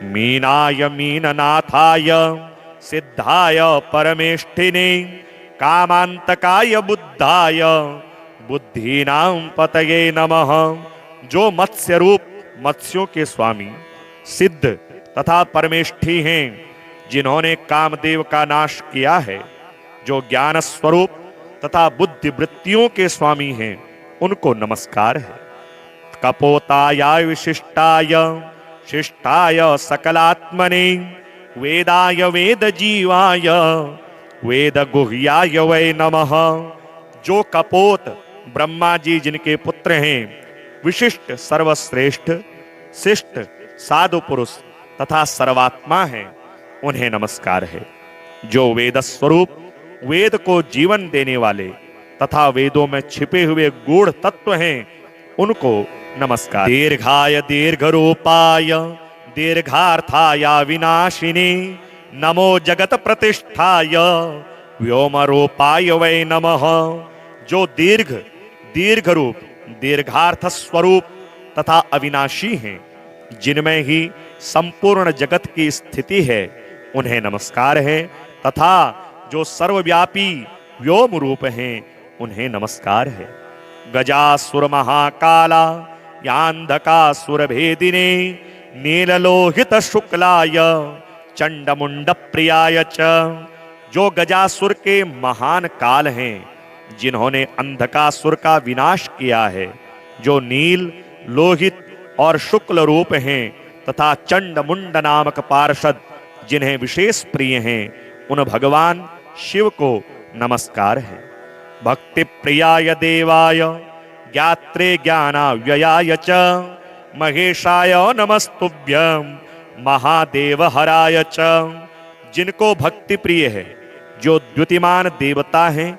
मीनाय मीननाथाय सिद्धाय परमेष्ठिने कामांतकाय बुद्धाय बुद्धीनां पतये नमः। जो मत्स्य रूप, मत्स्यों के स्वामी, सिद्ध तथा परमेष्ठी हैं, जिन्होंने कामदेव का नाश किया है, जो ज्ञान स्वरूप तथा बुद्धि वृत्तियों के स्वामी हैं, उनको नमस्कार है। कपोताय विशिष्टाय शिष्टाय सकलात्मने वेदाय वेद जीवाय वेद गुह्याय वै नमः। जो कपोत, ब्रह्मा जी जिनके पुत्र हैं, विशिष्ट, सर्वश्रेष्ठ, शिष्ट, साधु पुरुष तथा सर्वात्मा हैं, उन्हें नमस्कार है। जो वेद स्वरूप, वेद को जीवन देने वाले तथा वेदों में छिपे हुए गूढ़ तत्व हैं, उनको नमस्कार। दीर्घाय दीर्घरूपाय दीर्घार्थाय विनाशिने नमो जगत प्रतिष्ठाय व्योम रूपाय वै नमः। जो दीर्घ, दीर्घ रूप, दीर्घार्थ स्वरूप तथा अविनाशी हैं, जिनमें ही संपूर्ण जगत की स्थिति है, उन्हें नमस्कार है। तथा जो सर्वव्यापी व्योम रूप हैं, उन्हें नमस्कार है। गजासुर महाकाला यांधकासुर भेदिने नीललोहित शुक्लाय चंडमुंड प्रियाय च। जो गजासुर के महान काल हैं, जिन्होंने अंधकासुर का विनाश किया है, जो नील, लोहित और शुक्ल रूप हैं तथा चंडमुंड नामक पार्षद जिन्हें विशेष प्रिय हैं, उन भगवान शिव को नमस्कार है। भक्ति प्रियाय देवाय ज्ञात्रे ज्ञानाव्ययाय च महेशाय नमस्तुभ्यं महादेव हराय च। जिनको भक्ति प्रिय है, जो द्युतिमान देवता हैं,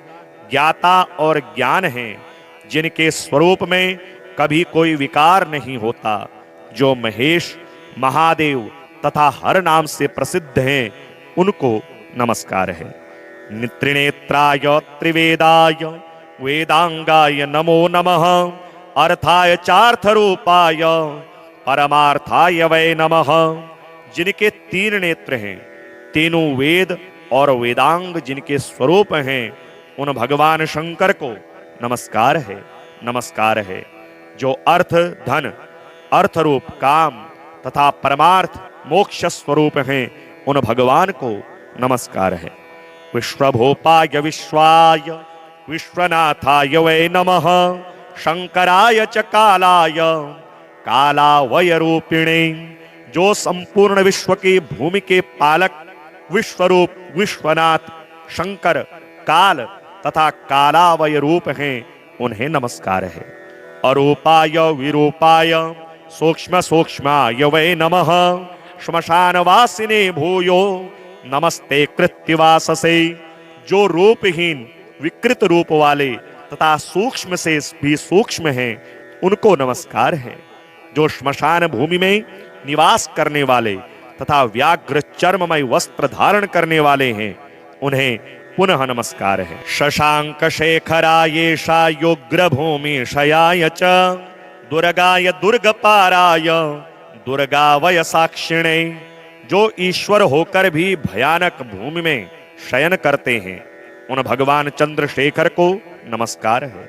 ज्ञाता और ज्ञान हैं, जिनके स्वरूप में कभी कोई विकार नहीं होता, जो महेश, महादेव तथा हर नाम से प्रसिद्ध हैं, उनको नमस्कार है। त्रिनेत्राय त्रिवेदाय वेदांगाय नमो नमः। अर्थाय चार्थ रूपाय परमार्थाय वै नमः। जिनके तीन नेत्र हैं, तीनों वेद और वेदांग जिनके स्वरूप हैं, उन भगवान शंकर को नमस्कार है, नमस्कार है। जो अर्थ, धन, अर्थ रूप काम तथा परमार्थ मोक्ष स्वरूप हैं, उन भगवान को नमस्कार है। विश्वभूपाय विश्वाय विश्वनाथाय वै नमः। शंकराय च कालाय कालावय रूपिणे, जो संपूर्ण विश्व की भूमि के पालक विश्वरूप विश्वनाथ शंकर काल तथा कालावय रूप हैं, उन्हें नमस्कार है। अरूपाय विरूपाय सूक्ष्म सूक्ष्माय वै नमः, श्मशान वासिने भूयो नमस्ते कृत्यवाससे, जो रूपहीन विकृत रूप वाले तथा सूक्ष्म से भी सूक्ष्म हैं, उनको नमस्कार है। जो श्मशान भूमि में निवास करने वाले तथा व्याघ्र चर्ममय वस्त्र धारण करने वाले हैं, उन्हें पुनः नमस्कार है। शशांक शेखरायेषा योग्र भूमि शयाय च, दुर्गाय दुर्गपाराय दुर्गावय साक्षिणे, जो ईश्वर होकर भी भयानक भूमि में शयन करते हैं, उन भगवान चंद्रशेखर को नमस्कार है।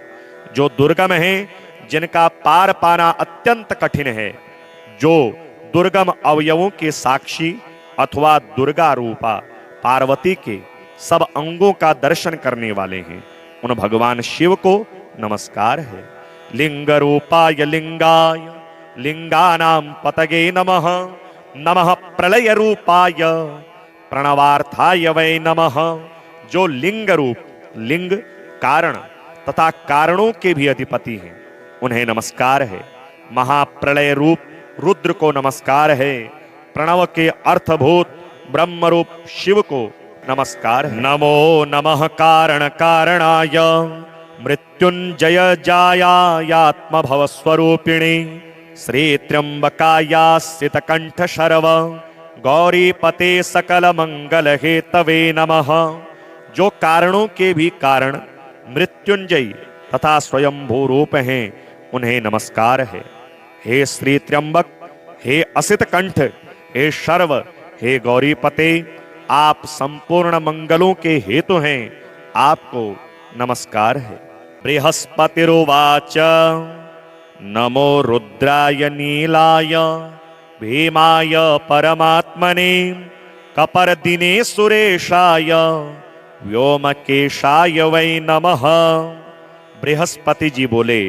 जो दुर्गम हैं, जिनका पार पाना अत्यंत कठिन है, जो दुर्गम अवयवों के साक्षी अथवा दुर्गा रूपा पार्वती के सब अंगों का दर्शन करने वाले हैं, उन भगवान शिव को नमस्कार है। लिंग रूपाय लिंगाय लिंगानां पतगे नमः, नमः प्रलय रूपाय प्रणवार्थाय वै नमः, जो लिंग रूप लिंग कारण तथा कारणों के भी अधिपति हैं, उन्हें नमस्कार है। महाप्रलय रूप रुद्र को नमस्कार है। प्रणव के अर्थभूत ब्रह्म रूप शिव को नमस्कार है। नमो नमः कारण कारणाय मृत्युंजय जायात्म भव स्वरूपिणी, श्री त्र्यंबकायास्थित कंठ शर्व गौरी पते सकल मंगल हेतवे नमः, जो कारणों के भी कारण मृत्युंजयी तथा स्वयंभू रूप हैं, उन्हें नमस्कार है। हे श्री त्र्यंबक, हे असित कंठ, हे शर्व, हे गौरीपते, आप संपूर्ण मंगलों के हेतु हैं, आपको नमस्कार है। बृहस्पतिरुवाच नमो रुद्राय नीलाय भीमाय परमात्मने, कपर्दिने सुरेशाय व्योमकेशाय वै नमः। बृहस्पति जी बोले,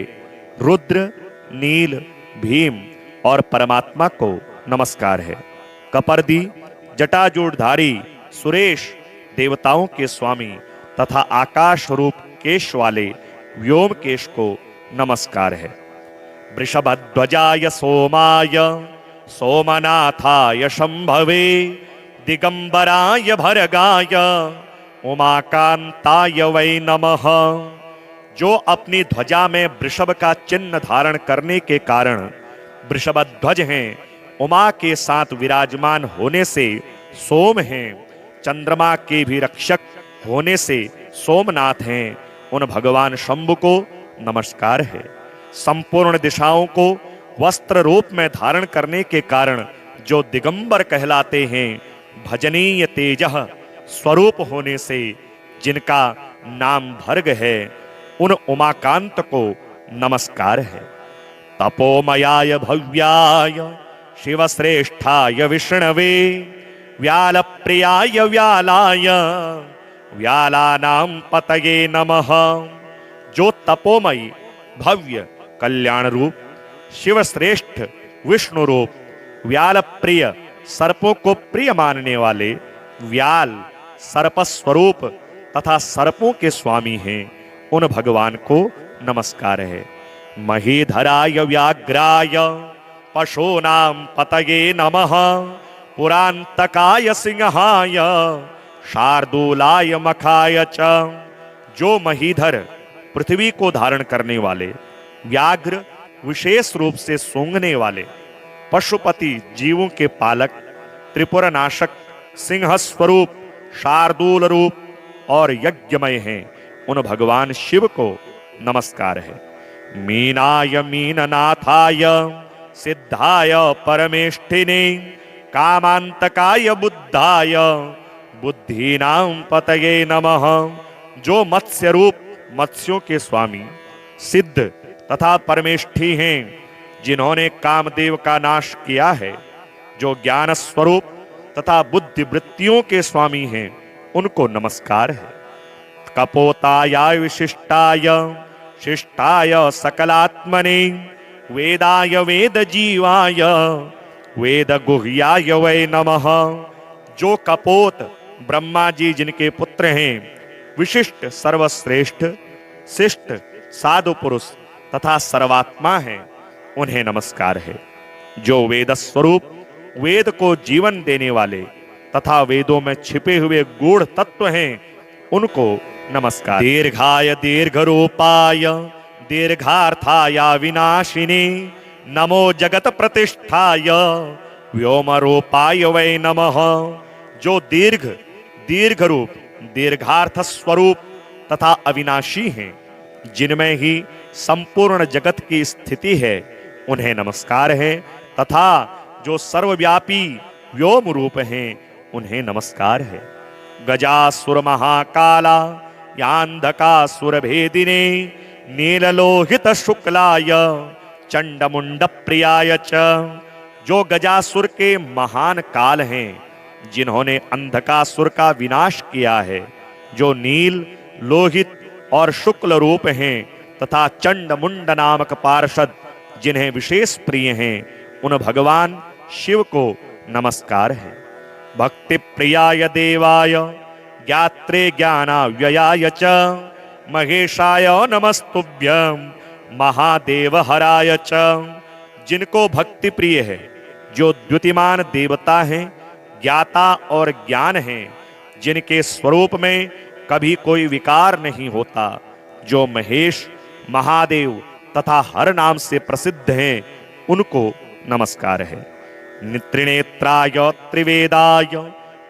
रुद्र, नील, भीम और परमात्मा को नमस्कार है। कपर्दी जटाजूढ़धारी सुरेश देवताओं के स्वामी तथा आकाश रूप केश वाले व्योमकेश को नमस्कार है। वृषभध्वजाय सोमाय सोमनाथाय शंभवे, दिगंबराय भरगाय उमाकांताय वै नमः, जो अपनी ध्वजा में वृषभ का चिन्ह धारण करने के कारण वृषभध्वज हैं, उमा के साथ विराजमान होने से सोम हैं, चंद्रमा के भी रक्षक होने से सोमनाथ हैं, उन भगवान शंभु को नमस्कार है। संपूर्ण दिशाओं को वस्त्र रूप में धारण करने के कारण जो दिगंबर कहलाते हैं, भजनीय तेजः स्वरूप होने से जिनका नाम भर्ग है, उन उमाकांत को नमस्कार है। तपोमयाय भव्याय शिवश्रेष्ठाय विष्णवे, व्याल प्रियाय व्यालाय व्यालानां पतये नमः, जो तपोमयी भव्य कल्याण रूप शिवश्रेष्ठ विष्णु रूप व्याल प्रिय सर्पों को प्रिय मानने वाले व्याल सर्प स्वरूप तथा सर्पों के स्वामी हैं, उन भगवान को नमस्कार है। महीधराय व्याघ्राय पशूनां पतये नमः, पुरांतकाय सिंहाय शार्दूलाय मखाय च, जो महीधर पृथ्वी को धारण करने वाले, व्याघ्र विशेष रूप से सूंघने वाले, पशुपति जीवों के पालक, त्रिपुरनाशक, सिंह स्वरूप, शार्दूल रूप और यज्ञमय हैं, उन भगवान शिव को नमस्कार है। मीनाय मीननाथाय सिद्धाय परमेष्ठिने, कामांतकाय बुद्धाय बुद्धीनां पतये नमः, जो मत्स्य रूप मत्स्यों के स्वामी, सिद्ध तथा परमेष्ठी हैं, जिन्होंने कामदेव का नाश किया है, जो ज्ञान स्वरूप तथा बुद्धि वृत्तियों के स्वामी हैं, उनको नमस्कार है। कपोताय विशिष्टाय शिष्टाय सकलात्मने वेदाय वेद जीवाय वेद गुह्याय वै नमः। जो कपोत ब्रह्मा जी जिनके पुत्र हैं, विशिष्ट सर्वश्रेष्ठ शिष्ट साधु पुरुष तथा सर्वात्मा हैं, उन्हें नमस्कार है। जो वेद स्वरूप वेद को जीवन देने वाले तथा वेदों में छिपे हुए गूढ़ तत्व हैं, उनको नमस्कार। दीर्घाय दीर्घ रूपाय दीर्घार्थाय विनाशिने नमो जगत प्रतिष्ठाय व्योम रूपाय वै नमः। जो दीर्घ दीर्घ रूप दीर्घार्थ स्वरूप तथा अविनाशी हैं, जिनमें ही संपूर्ण जगत की स्थिति है, उन्हें नमस्कार है। तथा जो सर्वव्यापी व्योम रूप हैं, उन्हें नमस्कार है। गजासुर महाकाला यांधकासुर भेदिने नीललोहित शुक्लाय चंडमुंड प्रियाय च। जो गजासुर के महान काल हैं, जिन्होंने अंधकासुर का विनाश किया है, जो नील लोहित और शुक्ल रूप हैं, तथा चंडमुंड नामक पार्षद जिन्हें विशेष प्रिय हैं, उन भगवान शिव को नमस्कार है। भक्ति प्रियाय देवाय ज्ञात्रे ज्ञानाव्ययाय च महेशाय नमस्तुभ्यं महादेव हराय च। जिनको भक्ति प्रिय है, जो द्युतिमान देवता हैं, ज्ञाता और ज्ञान हैं, जिनके स्वरूप में कभी कोई विकार नहीं होता, जो महेश महादेव तथा हर नाम से प्रसिद्ध हैं, उनको नमस्कार है। त्रिनेत्राय त्रिवेदाय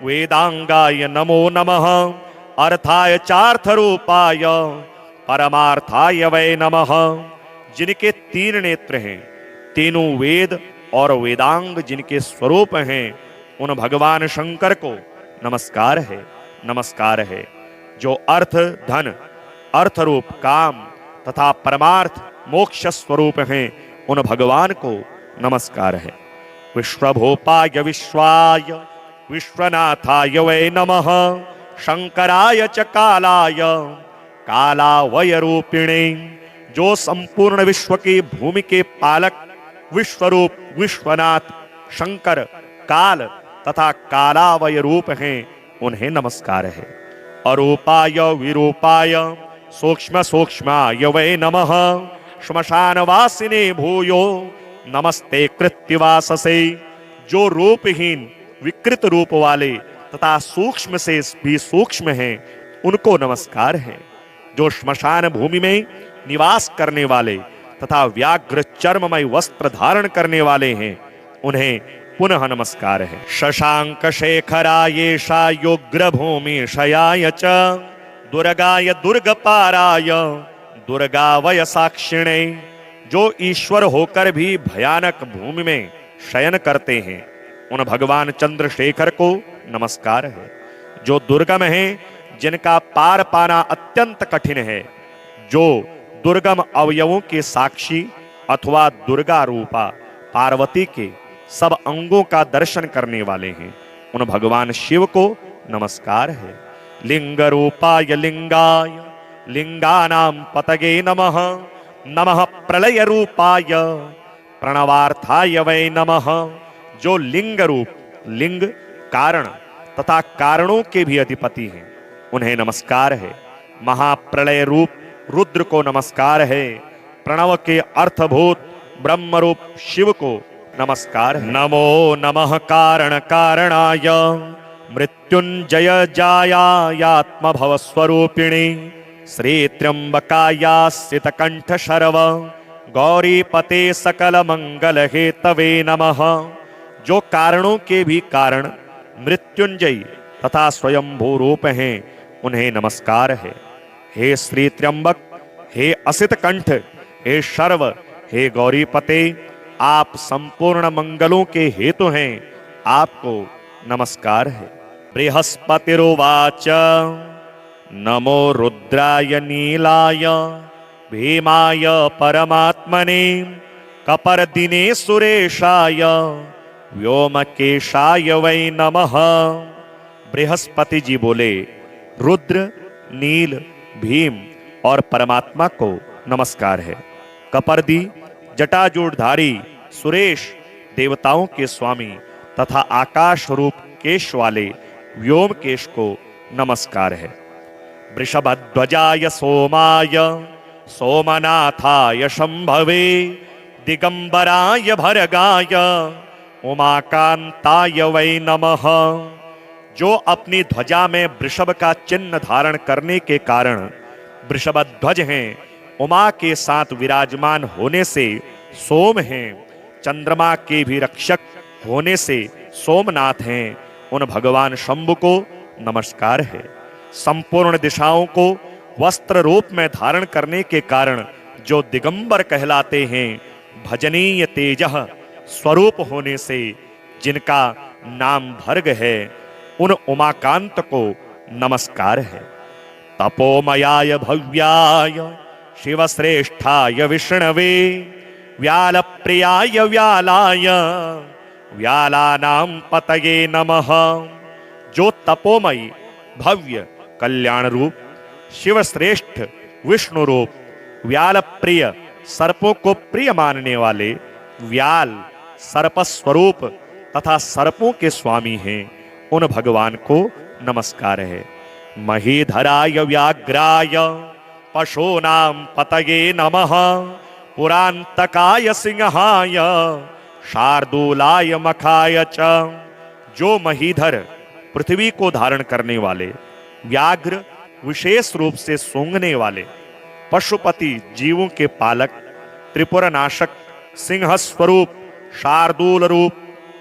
वेदांगाय नमो नमः। अर्थाय चार्थ रूपाय परमार्थाय वै नमः। जिनके तीन नेत्र हैं, तीनों वेद और वेदांग जिनके स्वरूप हैं, उन भगवान शंकर को नमस्कार है, नमस्कार है। जो अर्थ धन अर्थ रूप काम तथा परमार्थ मोक्ष स्वरूप हैं, उन भगवान को नमस्कार है। विश्वभूपाय विश्वाय विश्वनाथाय वै नमः। शंकराय च कालाय कालावय रूपिणे। जो संपूर्ण विश्व की भूमि के पालक विश्वरूप विश्वनाथ शंकर काल तथा कालावय रूप हैं, उन्हें नमस्कार है। अरूपाय विरूपाय सूक्ष्म सूक्ष्माय वै नमः। श्मशान वासिने भूयो नमस्ते कृत्यवाससे। जो रूपहीन विकृत रूप वाले तथा सूक्ष्म से भी सूक्ष्म हैं, उनको नमस्कार है। जो श्मशान भूमि में निवास करने वाले तथा व्याघ्र चर्ममय वस्त्र धारण करने वाले हैं, उन्हें पुनः नमस्कार है। शशांक शेखराय योग्र भूमि शयाय च दुर्गाय दुर्गपाराय दुर्गावय साक्षिणे। जो ईश्वर होकर भी भयानक भूमि में शयन करते हैं, उन भगवान चंद्रशेखर को नमस्कार है। जो दुर्गम हैं, जिनका पार पाना अत्यंत कठिन है, जो दुर्गम अवयवों के साक्षी अथवा दुर्गा रूपा पार्वती के सब अंगों का दर्शन करने वाले हैं, उन भगवान शिव को नमस्कार है। लिंग रूपाय लिंगाय लिंगानां पतगे नमः। नमः प्रलय रूपाय प्रणवार्थाय वै नमः। जो लिंग रूप लिंग कारण तथा कारणों के भी अधिपति हैं, उन्हें नमस्कार है। महाप्रलय रूप रुद्र को नमस्कार है। प्रणव के अर्थभूत ब्रह्म रूप शिव को नमस्कार है। नमो नमः कारण कारणाय मृत्युंजय जायात्म भव स्वरूपिणी श्री त्र्यंबकायास्थित कंठ शर्व गौरी पते सकल मंगल हेतवे नमः। जो कारणों के भी कारण मृत्युंजयी तथा स्वयंभू रूप हैं, उन्हें नमस्कार है। हे श्री त्र्यंबक, हे असित कंठ, हे शर्व, हे गौरीपते, आप संपूर्ण मंगलों के हेतु हैं, आपको नमस्कार है। बृहस्पतिरुवाच नमो रुद्राय नीलाय भीमाय परमात्मने कपर्दिने सुरेशाय व्योमकेशाय वै नमः। बृहस्पति जी बोले, रुद्र नील भीम और परमात्मा को नमस्कार है। कपर्दी जटाजूटधारी सुरेश देवताओं के स्वामी तथा आकाश रूप केश वाले व्योमकेश को नमस्कार है। वृषभध्वजाय सोमाय सोमनाथाय शंभवे दिगंबराय भरगाय उमाकांताय वै नमः। जो अपनी ध्वजा में वृषभ का चिन्ह धारण करने के कारण वृषभध्वज हैं, उमा के साथ विराजमान होने से सोम हैं, चंद्रमा के भी रक्षक होने से सोमनाथ हैं, उन भगवान शंभु को नमस्कार है। संपूर्ण दिशाओं को वस्त्र रूप में धारण करने के कारण जो दिगंबर कहलाते हैं, भजनीय तेजः स्वरूप होने से जिनका नाम भर्ग है, उन उमाकांत को नमस्कार है। तपोमयाय भव्याय शिवश्रेष्ठाय विष्णवे व्यालप्रियाय व्यालाय व्यालानां पतये नमः। जो तपोमयी भव्य कल्याण रूप, शिवश्रेष्ठ विष्णु रूप, व्याल प्रिय सर्पों को प्रिय मानने वाले व्याल सर्प स्वरूप तथा सर्पों के स्वामी हैं, उन भगवान को नमस्कार है। महीधराय व्याघ्राय पशूनां पतये नमः। पुरांतकाय सिंहाय शार्दूलाय मखाय च। जो महीधर पृथ्वी को धारण करने वाले, व्याघ्र विशेष रूप से सूंघने वाले, पशुपति जीवों के पालक, त्रिपुरनाशक, सिंह स्वरूप, शार्दूल रूप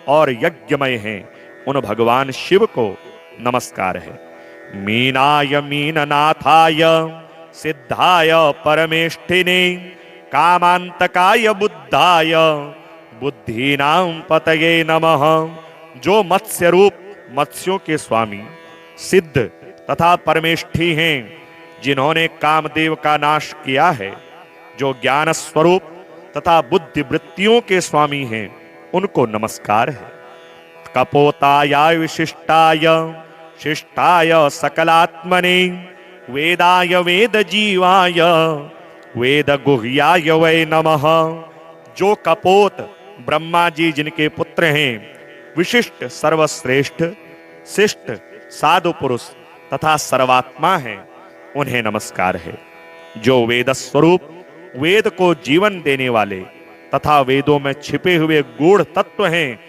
और यज्ञमय हैं, उन भगवान शिव को नमस्कार है। मीनाय मीननाथाय सिद्धाय परमेष्ठिने कामांतकाय बुद्धाय बुद्धीनां पतये नमः। जो मत्स्य रूप मत्स्यों के स्वामी, सिद्ध तथा परमेष्ठी हैं, जिन्होंने कामदेव का नाश किया है, जो ज्ञान स्वरूप तथा बुद्धि वृत्तियों के स्वामी हैं, उनको नमस्कार है। कपोताय विशिष्टाय शिष्टाय सकलात्मने वेदाय वेद जीवाय वेद गुह्याय वै नमः। जो कपोत ब्रह्मा जी जिनके पुत्र हैं, विशिष्ट सर्वश्रेष्ठ शिष्ट साधु पुरुष तथा सर्वात्मा हैं, उन्हें नमस्कार है। जो वेद स्वरूप वेद को जीवन देने वाले तथा वेदों में छिपे हुए गूढ़ तत्व हैं,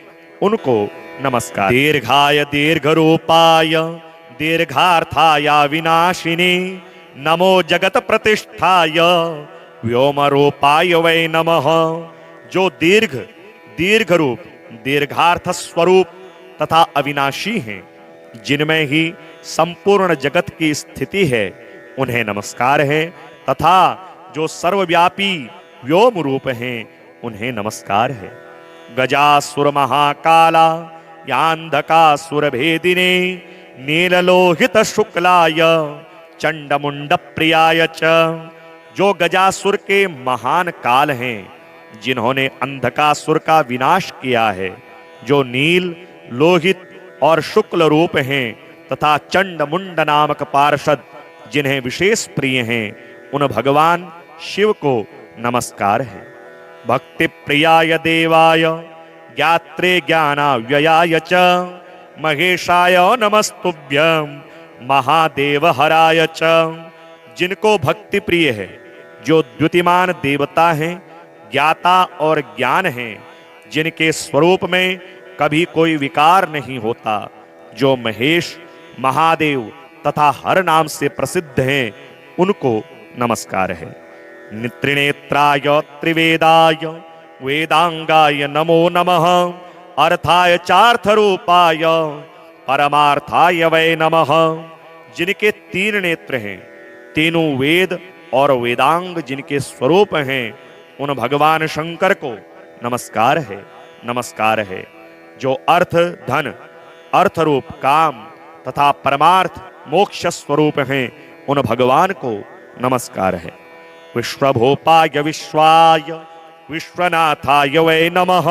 उनको नमस्कार। दीर्घाय दीर्घरूपाय दीर्घार्थाय विनाशिने नमो जगत प्रतिष्ठाय व्योम रूपाय वै नमः। जो दीर्घ रूप दीर्घार्थ स्वरूप तथा अविनाशी हैं, जिनमें ही संपूर्ण जगत की स्थिति है, उन्हें नमस्कार है। तथा जो सर्वव्यापी व्योम रूप हैं, उन्हें नमस्कार है। गजासुर महाकाला यांधकासुर भेदिने नीललोहित शुक्लाय चंडमुंड प्रियाय च। जो गजासुर के महान काल हैं, जिन्होंने अंधकासुर का विनाश किया है, जो नील लोहित और शुक्ल रूप हैं तथा चंडमुंड नामक पार्षद जिन्हें विशेष प्रिय हैं, उन भगवान शिव को नमस्कार है। भक्ति प्रियाय देवाय ज्ञात्रे ज्ञानाव्ययाय च महेशाय नमस्तुभ्यं महादेव हराय च। जिनको भक्ति प्रिय है, जो द्युतिमान देवता हैं, ज्ञाता और ज्ञान हैं, जिनके स्वरूप में कभी कोई विकार नहीं होता, जो महेश महादेव तथा हर नाम से प्रसिद्ध हैं, उनको नमस्कार है। त्रिनेत्राय त्रिवेदाय वेदांगाय नमो नमः। अर्थाय चार्थ रूपाय परमार्थाय वै नमः। जिनके तीन नेत्र हैं, तीनों वेद और वेदांग जिनके स्वरूप हैं, उन भगवान शंकर को नमस्कार है, नमस्कार है। जो अर्थ धन, अर्थ रूप काम तथा परमार्थ मोक्ष स्वरूप हैं, उन भगवान को नमस्कार है। विश्वभूपाय विश्वाय विश्वनाथाय वै नमः।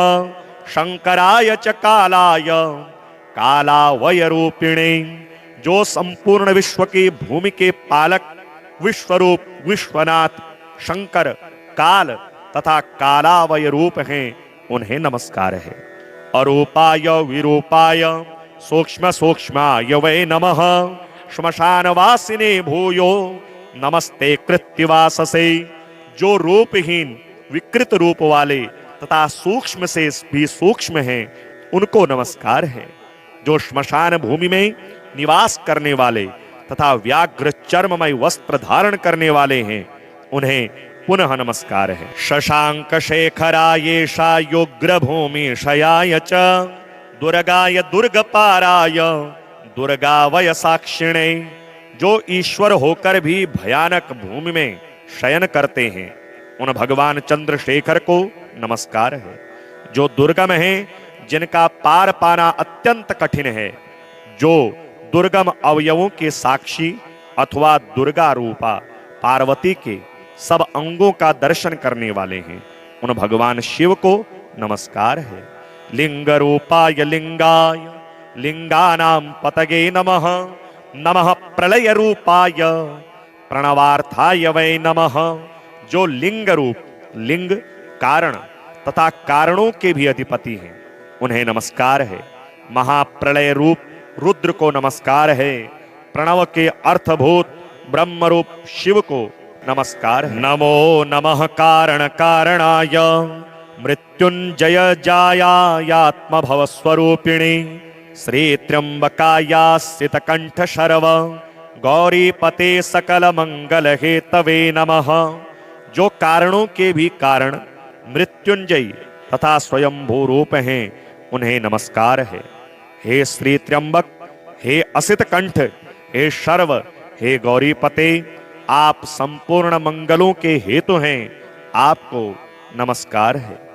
शंकराय च कालाय कालावय रूपिणे। जो संपूर्ण विश्व की भूमि के पालक विश्वरूप विश्वनाथ शंकर, काल तथा कालावय रूप हैं, उन्हें नमस्कार है। अरूपाय विरूपाय सूक्ष्म सूक्ष्माय वै नमः, श्मशानवासिने भूयो नमस्ते कृत्तिवाससे। जो रूपहीन विकृत रूप वाले तथा सूक्ष्म से भी सूक्ष्म हैं, उनको नमस्कार है। जो श्मशान भूमि में निवास करने वाले तथा व्याघ्र चर्ममय वस्त्र धारण करने वाले हैं, उन्हें पुनः नमस्कार है। शशांक शेखरायेषा योग्र भूमि शयाय च, दुर्गाय दुर्गपाराय दुर्गावय साक्षिणे। जो ईश्वर होकर भी भयानक भूमि में शयन करते हैं, उन भगवान चंद्रशेखर को नमस्कार है। जो दुर्गम हैं, जिनका पार पाना अत्यंत कठिन है, जो दुर्गम अवयवों के साक्षी अथवा दुर्गा रूपा पार्वती के सब अंगों का दर्शन करने वाले हैं, उन भगवान शिव को नमस्कार है। लिंग रूपाय लिंगाय लिंगानां पतगे नमः, नमः प्रलय रूपाय प्रणवार्थाय वै नमः। जो लिंग रूप, लिंग कारण तथा कारणों के भी अधिपति हैं, उन्हें नमस्कार है। महाप्रलय रूप रुद्र को नमस्कार है। प्रणव के अर्थभूत ब्रह्म रूप शिव को नमस्कार है। नमो नमः कारण कारणाय मृत्युंजय जायात्मभव स्वरूपिणी, श्री त्र्यंबकायास्थित कंठ शर्व गौरीपते सकल मंगल हेतवे नमः। जो कारणों के भी कारण मृत्युंजयी तथा स्वयंभू रूप हैं, उन्हें नमस्कार है। हे श्री त्र्यंबक, हे असित कंठ, हे शर्व, हे गौरीपते, आप संपूर्ण मंगलों के हेतु हैं, आपको नमस्कार है।